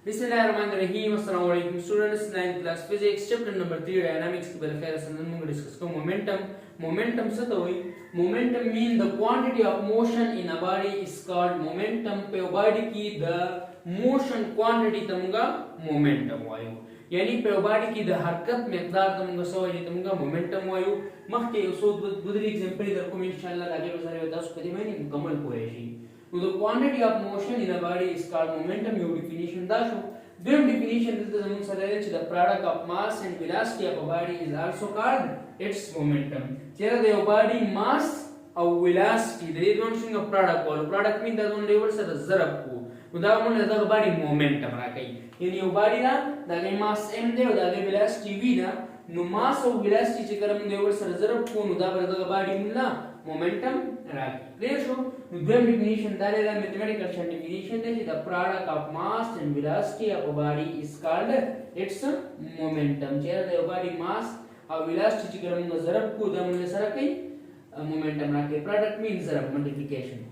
बिस्मिल्लाहिर्रहमानिर्रहीम अस्सलाम वालेकुम students 9th class physics chapter number 3 डायनामिक्स के बारे में संदर्भ में डिस्कस को मोमेंटम से तो हुई momentum mean the quantity of motion in a body is called momentum पे बॉडी की द मोशन क्वांटिटी तमगा मोमेंटम वायु यानी पे बॉडी की द हरकत मकदार तमगा सो ये तमगा मोमेंटम वायु मखके उसो गुदरी एग्जांपल इधर को इंशाल्लाह आगे बसारे 10 कदी में मुकम्मल पूरे she the quantity of motion in a body is called momentum your definition da show them definition is the zaman sarare the product of mass and velocity of a body is also called its momentum chera the body mass or velocity they don't sing a product or product mean that on level sir zarab ko उदाहरण the body momentum rakai yani your body na da mass m de da velocity v na no mass or velocity chekaram level sir zarab ko no da the body mulla momentum rakai clear show the definition that is a mathematical definition that the product of mass and velocity of a body is called its momentum chera the body mass or velocity chekaram zarab ko da mulla sara kai momentum rakai product means zarab multiplication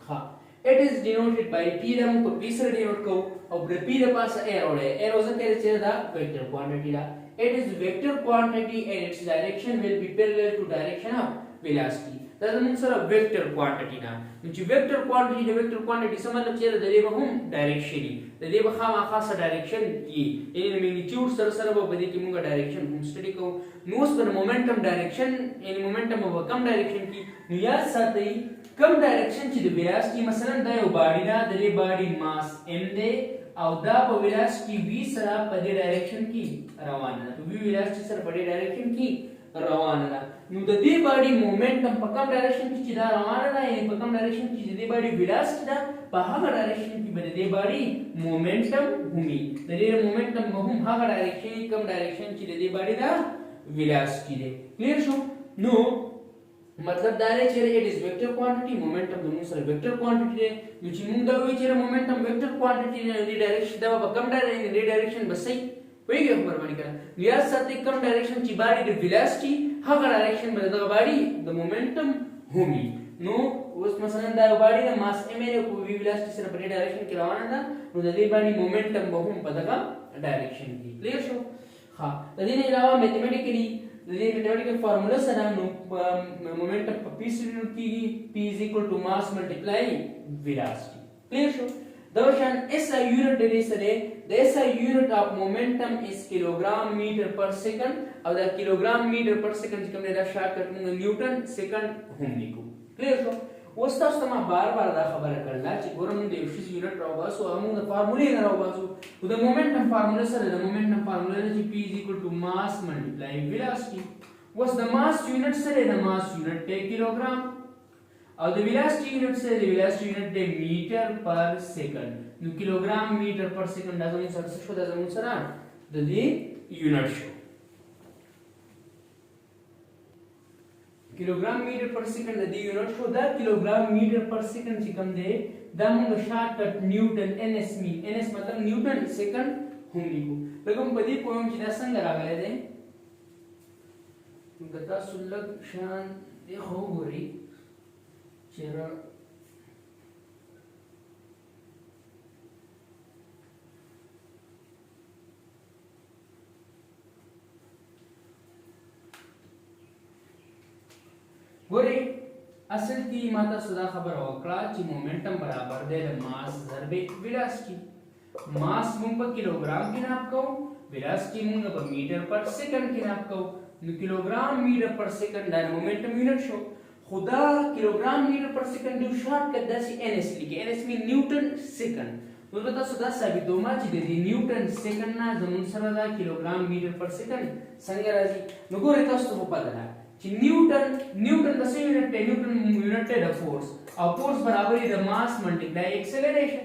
ha it is denoted by p da ko p से denote को और p da पास arrow है arrow से क्या चेहरा दा vector quantity दा it is vector quantity and its direction will be parallel to direction of velocity that means sir vector quantity ना म्हणजे vector quantity समझ चेहरा दे हम direction दे दे हम खास direction की ये magnitude सर वो बदे की मुंगा direction हम study को नोस पर momentum direction यानी momentum of कम direction की याद साथ ही कम डायरेक्शन ची द वेलोसिटी मसलन द यो बॉडी ना द बॉडी मास m दे और द वेलोसिटी v सरा पदे डायरेक्शन की रवाना तो v वेलोसिटी सर पदे डायरेक्शन की रवाना नु द दी बॉडी मोमेंटम पकम डायरेक्शन की दा रवाना ना यानी पकम डायरेक्शन की द बॉडी वेलोसिटी दा पहाग डायरेक्शन की बदे द बॉडी मोमेंटम भूमि द रे मोमेंटम बहुम हाग डायरेक्शन कम डायरेक्शन की द बॉडी दा वेलोसिटी दे क्लियर शो नो मतलब दारे चेरे it is vector quantity momentum दोनों सर वेक्टर क्वांटिटी है which मुंग दवे चेरे मोमेंटम वेक्टर क्वांटिटी ने री डायरेक्शन दवा कम डायरेक्शन बस सही वही के खबर बनी कर या सत्य कम डायरेक्शन की बॉडी द वेलोसिटी हा डायरेक्शन में द बॉडी द मोमेंटम होमी नो उस मसलन द बॉडी द मास m ने को वेलोसिटी से बड़ी डायरेक्शन की रवाना था नो द बॉडी मोमेंटम बहुम पदगा डायरेक्शन की क्लियर शो हां तदिन अलावा मैथमेटिकली the mathematical formula से हम momentum p से denote की p is equal to mass multiply velocity clear show Darshan SI unit दे सरे the SI unit of momentum is kilogram meter per second और the kilogram meter per second जिसको हमने दा शॉर्टकट में न्यूटन सेकंड होने को clear show वस्ता स्तमा बार-बार दा खबर करला कि गोरम दे उस यूनिट राव सो हम द फार्मूला ना Rao so the momentum formula sir the momentum formula is p is equal to mass multiply velocity was the mass unit सर द mass unit पे किलोग्राम और द velocity unit से द velocity unit पे मीटर पर सेकंड द किलोग्राम मीटर पर सेकंड दा सर शो दा सर द यूनिट शो किलोग्राम मीटर पर सेकंड द यूनिट शो द किलोग्राम मीटर पर सेकंड चिकम दे दम शॉर्टकट न्यूटन ns मी ns मतलब न्यूटन सेकंड होंगी को लगम पदी पोयम चिदा संग लागले दे गता सुलग शान देखो गोरी चेरा गोरे असल की माता सदा खबर होकला कि मोमेंटम बराबर दे मास ضرب वेलोसिटी मास मुंग पर किलोग्राम की नाप को वेलोसिटी मुंग पर मीटर पर सेकंड की नाप को किलोग्राम मीटर पर सेकंड दा मोमेंटम यूनिट शो खुदा किलोग्राम मीटर पर सेकंड दो शॉर्ट कर दसी ns लिखे ns में न्यूटन सेकंड तो बता सदा साबित दो मा ची दे न्यूटन सेकंड ना जमुन सरदा किलोग्राम मीटर पर सेकंड संगराजी नको रेतस तो पता Newton the same unit unit the force और force बराबर है the mass multiply acceleration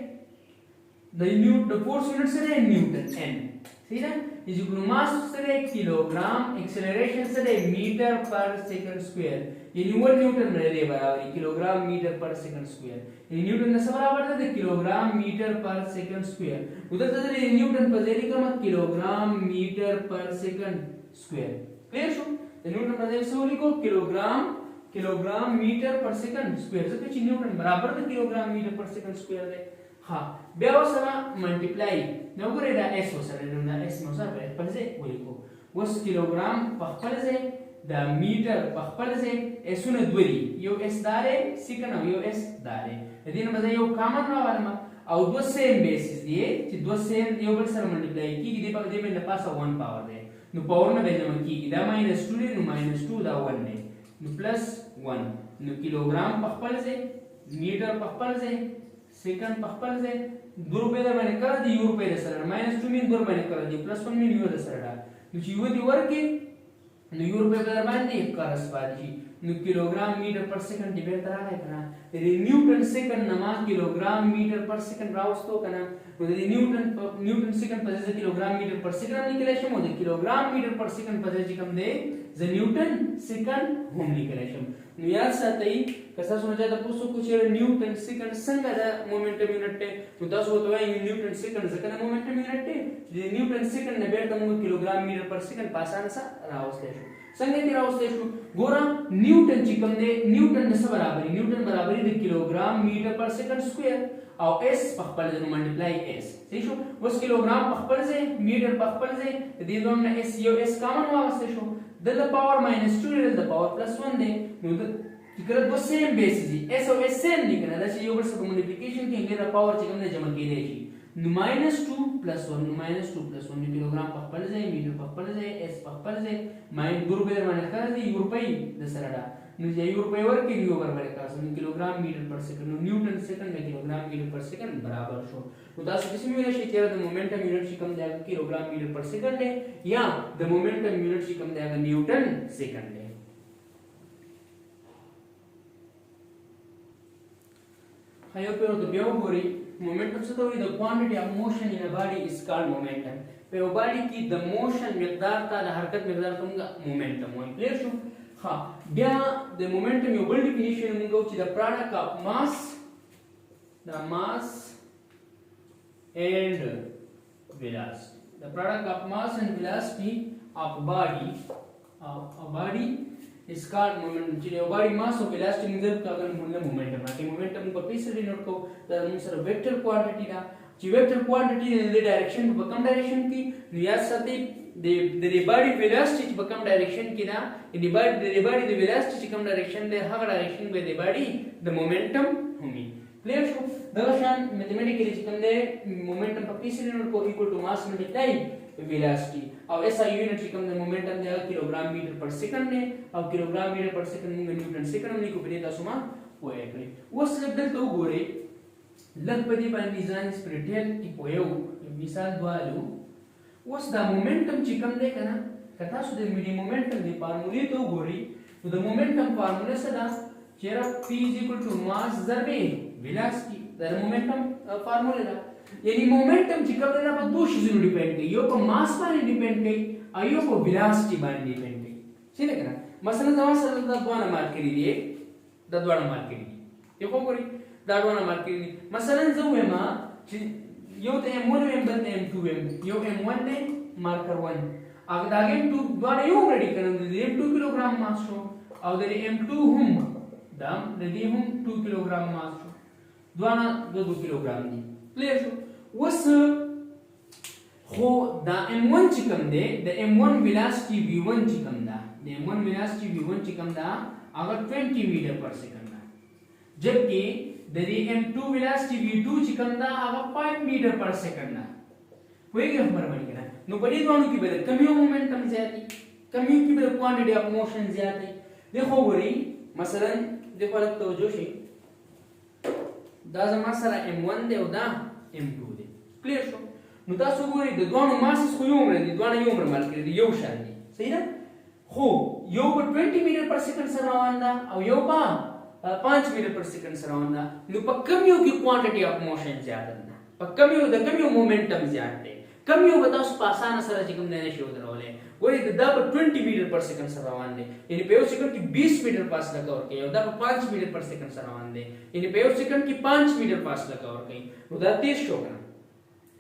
the force unit से है न्यूटन n ठीक है is equal to mass से है किलोग्राम acceleration से है मीटर पर सेकंड स्क्वायर ये न्यूटन रहे बराबर kilogram metre per second square ये न्यूटन से बराबर है kilogram metre per second square उधर तो न्यूटन पर जेरी का kilogram metre per second square clear शो न्यूटन प्रदेश से लिखो kilogram metre per second square से कुछ न्यूटन बराबर है kilogram metre per second square है ها بیا وسره ملټیپلای نو ګورئ دا اس وسره دا اس نو سره په خپل ځای ولیکو وس کیلوګرام په خپل ځای دا میټر په خپل ځای اسونه دوی یو اس دارې سیکنډ او یو اس دارې دې نه مزه یو کامن راوړم او دو سیم بیسز دی چې دو سیم یو بل سره ملټیپلای کیږي دې په دې باندې پاسه 1 پاور دی نو پاور نه به جمع کیږي دا -2 دی نو -2 دا 1 دی نو +1 نو کیلوګرام په خپل ځای میټر په خپل ځای سیکنډ په خپل ځای 2 روپے د باندې کړه دی یو روپے د سره -2 مين 2 باندې کړه دی +1 مين یو د سره نو چې یو دی ورکه نو یو روپے د باندې کارسپاجي نو کیلوګرام میټر پر سیکنډ دی به تر راغی کنه د نیوټن سیکنډ نما کیلوګرام میټر پر سیکنډ راوستو کنه نو د نیوټن سیکنډ په ځای کیلوګرام میټر پر سیکنډ لیکل شي مو د کیلوګرام میټر پر سیکنډ په ځای کوم دی ز نیوټن سیکنډ هم لیکل شي نو یاد ساتئ که تاسو نه دا پوښتنه کوئ چې نیوټن سیکنډ څنګه د مومنټم یونټ ته نو تاسو وته وایي نیوټن سیکنډ ځکه د مومنټم یونټ ته چې نیوټن سیکنډ نه بیرته موږ کیلوګرام میټر پر سیکنډ په اسانه سره راوستل شو څنګه دې راوستل شو ګورم نیوټن چې کوم دی نیوټن د څه برابر نیوټن برابر دی کیلوګرام میټر پر سیکنډ سکوير او اس په خپل ځای ملټیپلای اس صحیح شو اوس کیلوګرام په خپل ځای میټر په خپل ځای دې دوه نه اس یو اس کامن واغستل شو د پاور -2 د پاور +1 دی نو د کله دو سیم بیسز دي اس او اس سیم دي کنه دا چې یو بل سره ملټیپلیکیشن کې د پاور چې کوم نه جمع کېدای شي نو -2 +1 نو -2 +1 کیلوګرام په خپل ځای میټر په خپل ځای اس په خپل ځای -2 روپے باندې کار دی یو روپے د سره دا نو یو روپے ورکې یو برابر کار نو کیلوګرام میټر پر سیکنډ نو نیوټن سیکنډ د کیلوګرام میټر پر سیکنډ برابر شو نو تاسو کیسه ویل شي چې د مومنټم یونټ چې کوم دی کیلوګرام میټر پر سیکنډ دی یا د مومنټم یونټ چې کوم دی نیوټن سیکنډ دی هيو په د بیا وګورئ مومنټم څه ته وایي د کوانټیټي اف موشن ان ا باډي از کالډ مومنټم په یو باډي کې د موشن مقدار ته د حرکت مقدار ته موږ مومنټم وایو کلیر شو ها بیا د مومنټم یو بل ډیفینیشن موږ چې د پروډکټ اف ماس د ماس and velocity the product of mass and velocity of a body is called momentum چې یو باډي ماس او velocity موږ کاغذ موږ مومنټم راکې مومنټم په پیسې ډینوټ کو دا موږ سره ویکټر کوانټیټی دا چې ویکټر کوانټیټی د ډایرکشن په کوم ډایرکشن کې نو یا ساتي د باډي velocity په کوم ډایرکشن کې دا د باډي د velocity چې کوم ډایرکشن دی هغه ډایرکشن به د باډي د مومنټم همي کلیر شو دا شان میتھمیټیکلی چې کوم دی مومنټم په پیسې ډینوټ کو ایکوال ټو ماس ملټیپلای velocity او SI یونټ چې کوم د مومنټم دی کیلوګرام میټر پر سیکنډ دی او کیلوګرام میټر پر سیکنډ موږ نیوټن سیکنډ لیکو په دې تاسو ما وایي کړی اوس دلته وګورئ لږ په دې باندې ځان سپریټیل کې پویو مثال دوالو اوس دا مومنټم چې کوم دی کنه که تاسو د میډي مومنټم دی فارمولې ته وګورئ نو د مومنټم فارموله څه ده چې P = mass ضربې velocity دا مومنټم فارموله ده یعنی مومنټم چې کوم نه په دوه شیزونو ډیپند کوي یو په ماس باندې ډیپند کوي او یو په velocity باندې ډیپند کوي څنګه کنه مثلا دا سره دا دوه مارک کړی دی دا دوه مارک کړی دی یو وګورئ دا دوه مارک کړی دي مثلا زه وایم چې یو ته M1 ویم بل ته M2 ویم یو M1 دی مارکر 1 هغه دا M2 دوه یو ریډي کړم د M2 کیلوګرام ماس شو او د M2 هم دا د دې هم 2 کیلوګرام ماس شو دوه 2 کیلوګرام دي کلیر شو وس خو دا M1 چې کوم دی د M1 velocity v1 چې کوم ده د M1 velocity v1 چې کوم ده هغه 20 میټر پر سیکنډ ده جبکې د دې M2 velocity v2 چې کوم ده هغه 5 میټر پر سیکنډ ده وایي خبر باندې کنه نو په دې دوه کې به کم یو مومنټم زیاتې کم یو کې به کوانټیټي اف موشن زیاتې دیکھو وری مثلا دیکھو لږ توجه شي دا زما سره M1 دی او دا M2 دی کلیر شو نو تاسو ګورئ د دوه ماسس خو یو عمر دي دوه یو عمر مال کړی یو شان دي صحیح ده خو یو په 20 میټر پر سیکنډ سره روان ده او یو په 5 میټر پر سیکنډ سره روان ده نو په کم یو کې کوانټیټي اف موشن زیات ده په کم یو د کم یو مومنټم زیات دی کم یو به تاسو په اسانه سره چې کوم نه شي ودرولې وایي دا په 20 میټر پر سیکنډ سره روان دی یعنی په یو سیکنډ کې 20 میټر فاصله کور کوي او دا په 5 میټر پر سیکنډ سره روان دی یعنی په یو سیکنډ کې 5 میټر فاصله کور کوي نو دا تیز شو کنه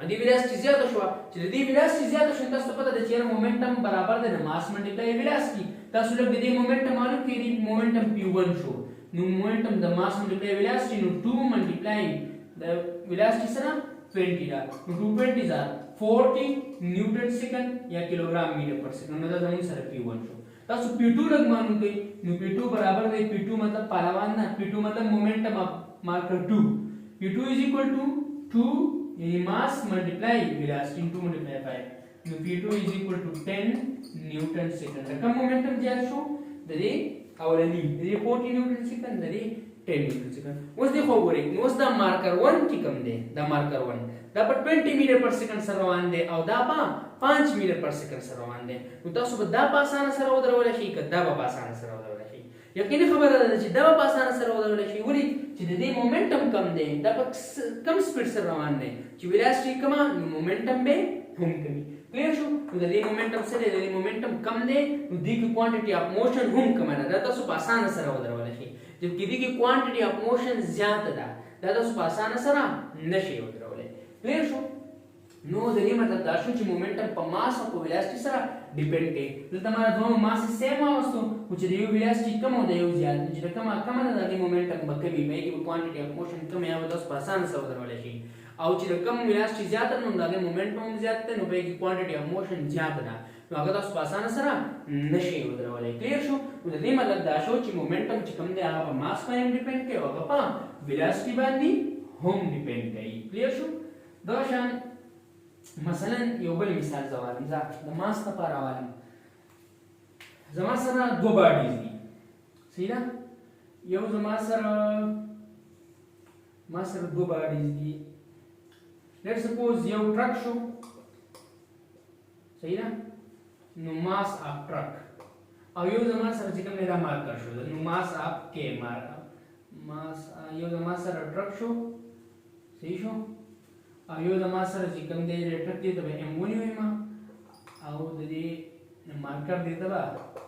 دې velocity زیاته شو چې دې velocity زیاته شو تاسو پته ده چې مومنټم برابر ده ماس ملټیپلای velocity تاسو لږ دې مومنټم معلوم کړئ مومنټم p1 شو نو مومنټم د ماس ملټیپلای velocity نو 2 ملټیپلای the velocity sara 20 da 220 are 40 Newton second या kilogram metre per second मतलब जमीन sir p1 show तब p2 लग मानू गई नु p2 बराबर है p2 मतलब पालावान ना p2 मतलब momentum of marker 2 p2 is equal to 2 यानी mass multiply velocity into multiply 5 नु p2 is equal to 10 newton second कम मोमेंटम ज्यादा शो दरी आवली दरी 40 न्यूटन सेकंड दरी 10 न्यूटन सेकंड उस देखो गोरे उस द मार्कर 1 की कम दे द मार्कर 1 dapat 20 meter per second sarwan de au dapa 5 meter per second sarwan de uta sub dapa sana saraw darwala shi ka dapa pasana saraw darwala shi yakini khabar ada chi dapa pasana saraw darwala shi wuri chi de momentum kam de dapa kam speed sarwan de chi velocity kama momentum be hum kami clear shu uda de momentum se de momentum kam de udi ki quantity of motion hum kama na data sub pasana saraw darwala shi jabki di ki quantity of motion zyada da data sub pasana sara nashi clear शो नो जरी मतलब दाशो ची मोमेंटम पर मास और वेलोसिटी सरा डिपेंड के तो तुम्हारा दोनों मास सेम आवस्तो कुछ देव वेलोसिटी कम हो देव ज्यादा जित कम ना दादी मोमेंटम बकमी में की क्वांटिटी ऑफ मोशन कम है 10% से उधर वाले शी आउ ची कम वेलोसिटी ज्यादा न दादी मोमेंटम ज्यादा न पे की क्वांटिटी ऑफ मोशन ज्यादा ना तो अगर 10% सरा नशे उधर वाले क्लियर शो उधर मतलब दाशो ची मोमेंटम ची कम दे आप मास पर डिपेंड के होगा पा वेलोसिटी बांधी होम डिपेंड के क्लियर शो दोषान मसलन योबल मिसाल जवाब जा नमाज का पारा वाली जमासरा दो बॉडीज दी सही ना यो जमासरा मासर दो बॉडीज दी लेट्स सपोज यो ट्रक शो सही ना नो मास ऑफ ट्रक और यो जमासरा जिकम मेरा मार्कर शो नो मास ऑफ के मास यो जमासरा ट्रक शो सही शो आयो जमासर जिकम दे ट्रक दे तबे m1 में आउ दे मार्कर दे तबा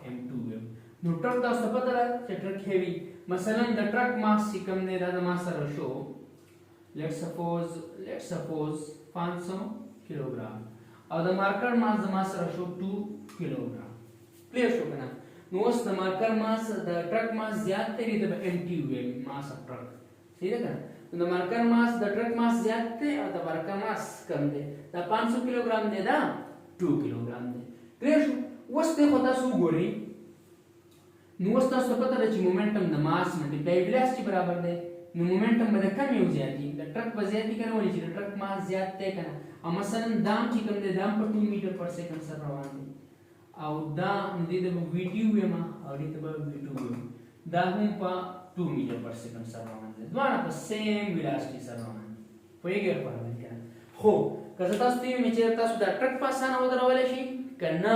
m2 में नो ट्रक दा पता है ट्रक हेवी मसलन द ट्रक मास जिकम दे दा जमासर शो लेट्स सपोज 500 किलोग्राम और द मार्कर मास जमासर शो 2 किलोग्राम क्लियर शो करना नो द मार्कर मास द ट्रक मास ज्यादा तेरी तबे m2 में मास ऑफ ट्रक सही है ना the marker mass the truck mass ज्यादा और the marker mass कम दे the 500 किलोग्राम दे दा 2 किलोग्राम दे क्लियर वस्ते होता सु गोरी नुवस्ता सु पता रची momentum the mass multiply velocity बराबर दे नु मोमेंटम में कम हो जाती द ट्रक बजाती करने वाली चीज ट्रक मास ज्यादा करना और मसलन दाम की कम दे दाम पर 2 मीटर पर सेकंड सर रवान दे और दाम दे द v2 में और दे द v2 में दाम पा 2 मीटर पर सेकंड सर्वांग द्वारा पर सेम वेलोसिटी सर्वांग पोयेगे पर क्या हो कसं तासती विचार तासु द ट्रक पासाना उधर वाले शी कन्ना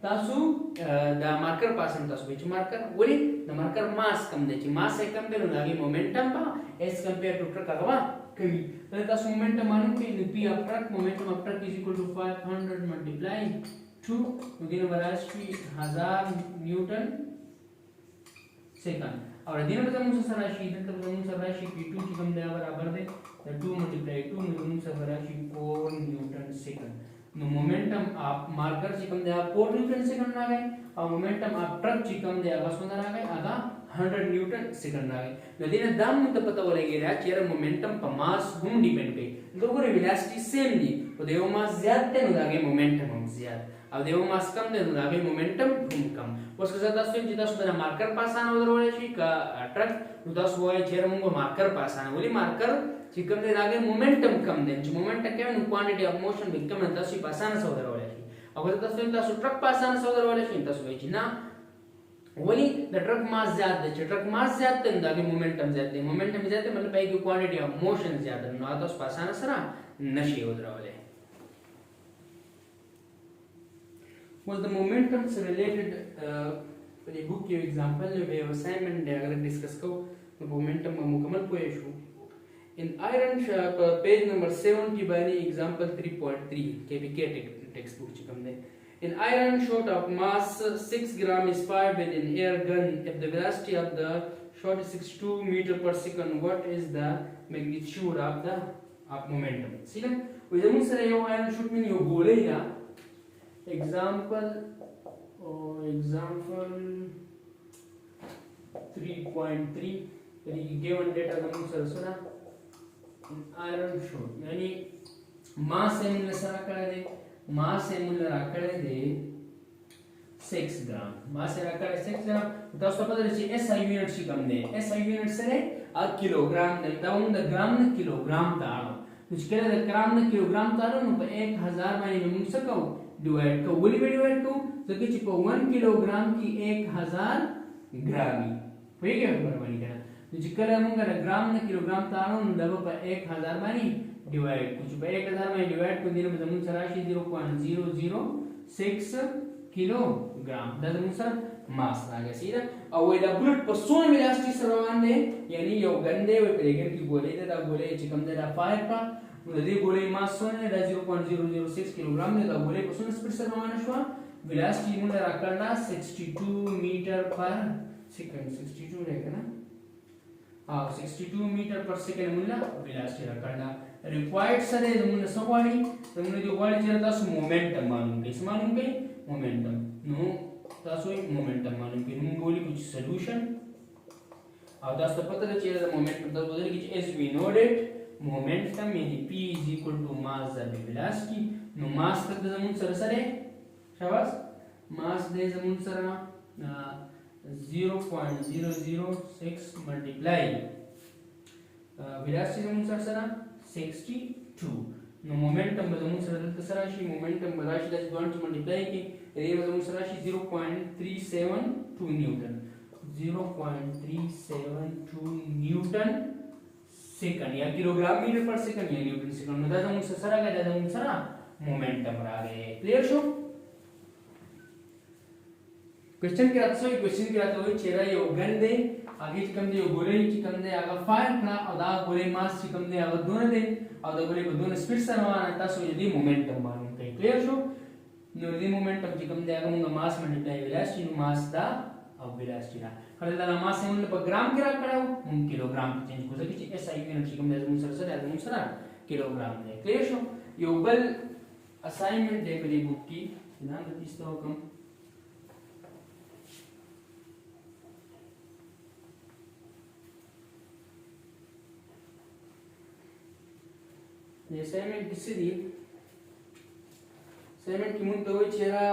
तासु द मार्कर पासन तासु विच मार्कर वरी द मार्कर मास कम देची मास से कम देनो लागे मोमेंटम पा एज कंपेयर टू ट्रक अगवा कमी तो तासु मोमेंटम मालूम के p of truck momentum of truck is equal to 500 multiply 2 उदिन वेलोसिटी 1000 न्यूटन सेकंड और दिन में तमुन से राशि इधर तक तमुन से राशि p2 की कम दे बराबर दे 2 मल्टीप्लाई 2 तमुन से राशि 4 न्यूटन सेकंड नो मोमेंटम ऑफ मार्कर की कम दे 4 न्यूटन सेकंड आ गए और मोमेंटम ऑफ ट्रक की कम दे बस आ गए आगा 100 न्यूटन सेकंड आ गए नदीने दाम मुद्दा पता बोलेगे रा चेयर मोमेंटम पर मास हम डिपेंड पे दोगो रे वेलोसिटी सेम दी तो देव मास ज्यादा ते लागे मोमेंटम हम ज्यादा अब देव मास कम दे लागे मोमेंटम हम कम उसके साथ दस जितना सुधा मार्कर पास आना उधर वाले शी का ट्रक दस वो है चेयर मुंगो मार्कर पास आना बोली मार्कर चिकम दे लागे मोमेंटम कम दे मोमेंटम क्या है क्वांटिटी ऑफ मोशन भी कम है 10 पास आना उधर वाले शी अगर 10 ट्रक पास आना उधर वाले शी 10 वे ना वली द ट्रक मास ज्यादा है ट्रक मास ज्यादा है दागे मोमेंटम ज्यादा है मोमेंटम ज्यादा है मतलब पे की क्वांटिटी ऑफ मोशन ज्यादा है ना 10 पास आना सरा नशे उधर वाले was the momentums related the book के example ले assignment दे अगर डिस्कस को momentum में मुकम्मल कोई issue in iron page number 70 बानी example 3.3 के भी के टेक्स्ट बुक चिकम दे in iron shot of mass 6 gram is fired with an air gun if the velocity of the shot is 62 meter per second what is the magnitude of the momentum see ना वो जब मुझसे यो iron shot में यो बोले ही ना example 3.3 given data का मुझसे सुना iron short यानी मास है मूल्य सर आकड़े दे मास है मूल्य आकड़े दे 6 ग्राम मास है आकड़े 6 ग्राम तो उसका पता है SI unit she come they SI unit से आ किलोग्राम दे दाउन द ग्राम न किलोग्राम तारो कुछ केले द ग्राम न किलोग्राम तारो न 1000 माने में सकौ डिवाइड को बोली डिवाइड को तो कि 1 किलोग्राम की 1000 ग्रामी होई गया बराबर है जिकला मंगा ग्राम न किलोग्राम तारो न दबो पर 1000 मानी डिवाइड कुछ पे 1000 मानी डिवाइड को दिन में जमुन सराशी 0.006 किलोग्राम दजमुन सर मास आ गया सीधा और वो द बुलेट पर सोन वेलोसिटी सरवान ने यानी यो गंदे वे प्रेगर की बोले दा बोले चिकम दे दा फायर का नदी बोले मास सोन ने 0.006 किलोग्राम ने दा बोले पर सोन स्पीड सरवान शवा वेलोसिटी मुंडा रखना 62 मीटर पर सेकंड 62 रहेगा ना 62 मीटर पर सेकंड मुल्ला वेलोसिटी रखना रिक्वायर्ड सरे मुल्ला सवाली मुल्ला जो वाली चलता सो मोमेंटम मालूम के मालूम के मोमेंटम नो तासो मोमेंटम मालूम के नु बोली कुछ सॉल्यूशन और दास पता है चेहरा मोमेंटम तो बोले कि as we know that momentum यानी p मास द वेलोसिटी नो मास तक जमुन सर सरे शाबाश मास दे जमुन सर 0.006 multiply velocity जमुन सर सरा 62 नो मोमेंटम जमुन सर तसराशी मोमेंटम बराशी दैट गोइंग टू मल्टीप्लाई की रे जमुन सराशी 0.372 न्यूटन 0.372 न्यूटन सेकंड या किलोग्राम मीटर पर सेकंड या न्यूटन सेकंड नो जमुन सरा का जमुन सरा मोमेंटम आ गए क्लियर शो क्वेश्चन क्या था क्वेश्चन क्या था चेहरा ये गंदे आगे चिकम दे गोले चिकम दे आगा फायर ना और दा गोले मास चिकम दे आगा दोनों दे और दा गोले को दोनों स्पीड सरवाना था सो यदि मोमेंटम मालूम कहीं क्लियर शो नो यदि मोमेंटम चिकम दे आगा मुंगा मास मल्टीप्लाई वेलोसिटी नु मास दा अब वेलोसिटी ना खले दा मास से मुंगा पर ग्राम किरा कराओ मुंग किलोग्राम चेंज को सके SI यूनिट चिकम दे मुंग सर सर मुंग सर किलोग्राम दे क्लियर शो यो बल असाइनमेंट दे मेरी बुक की ध्यान रखिए तो कम assignment किससे दी assignment की मुद्दा हुई चेहरा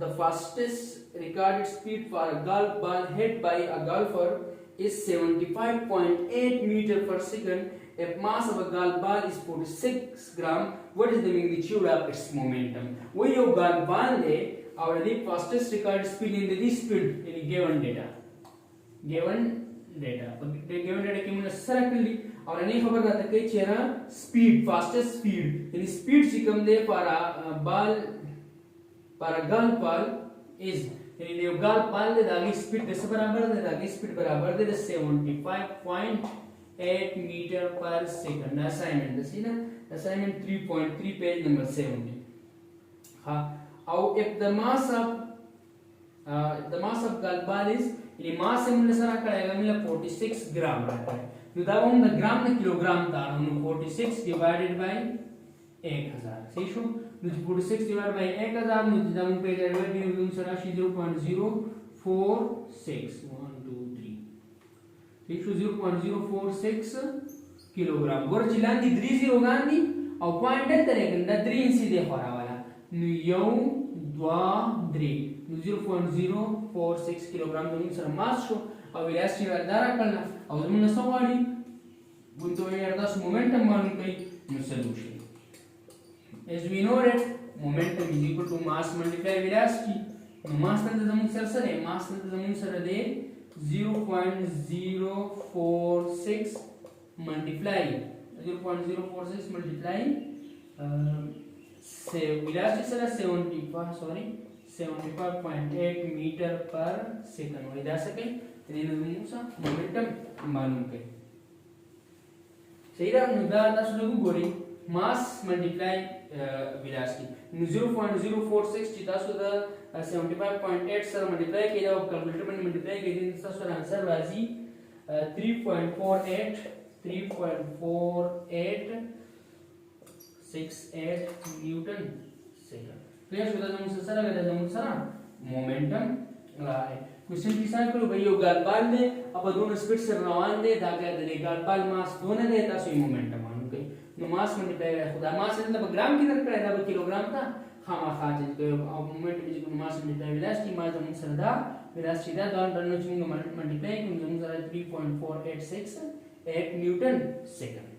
the fastest recorded speed for a golf ball hit by a golfer is 75.8 meter per second if mass of a golf ball is 46 gram what is the magnitude of its momentum वो यो golf ball है और the fastest recorded speed in the speed in given data given data की मुझे सरक ली और अनेक खबर रहता है कि चेहरा स्पीड फास्टेस्ट स्पीड यानी स्पीड से कम दे पारा golf ball is यानी जो golf ball दे दागी स्पीड दे बराबर दे दागी स्पीड बराबर दे 75.8 मीटर पर सेकंड असाइनमेंट दसी ना असाइनमेंट 3.3 पेज नंबर 70 हाँ और if the mass of golf ball is यानी मास से मुल्ला सरा करेगा मुल्ला 46 ग्राम रहता है तो दावा हम ग्राम न किलोग्राम तार हम 46 डिवाइडेड बाय 1000 सही शो नु 46 डिवाइडेड बाय 1000 नु दावा पे डेरिवेटिव नु सराशी 0.046 1 2 3 सही शो 0.046 किलोग्राम गोर चिलांदी 30 गांधी और पॉइंट तरेगंदा 3 इंची दे फरा वाला नु यौ द्वा द्री 0.046 किलोग्राम नु सर मास शो और वेलोसिटी आधार करना और हमने सवाली बुंतो ये अर्दास मोमेंटम मालूम कई solution as we know that momentum is equal to mass multiply velocity mass तंत्र जमुन सर सर है mass तंत्र जमुन सर दे 0.046 multiply 0.046 multiply से velocity sir 75.8 metre per second हो जा सके मोमेंटम मालूम के सही रहा नुदा दास लोगु गोरी मास मल्टीप्लाई वेलोसिटी 0.046 चिता सुदा 75.8 सर मल्टीप्लाई किया जाओ कैलकुलेटर में मल्टीप्लाई किया दिन सर आंसर राजी 3.4868 न्यूटन सेकंड क्लियर सुदा जमुन सर अगर जमुन सर मोमेंटम है क्वेश्चन की साइड करो भाई यो गालबाल ने अब दोनों स्पीड से रवान दे दागा दे गालबाल मास दोनों दे तासो मोमेंटम मालूम के نو ماس ملټیپلای خدا ماس نه په ګرام کې درکړی دا په کیلوګرام ته خامخا چې او مومنټ چې ماس ملټیپلای ویلاسټي ما زموږ سره دا ویلاسټي دا نو چې موږ ملټیپلای کوم زموږ سره 3.486 نیوټن سیکنډ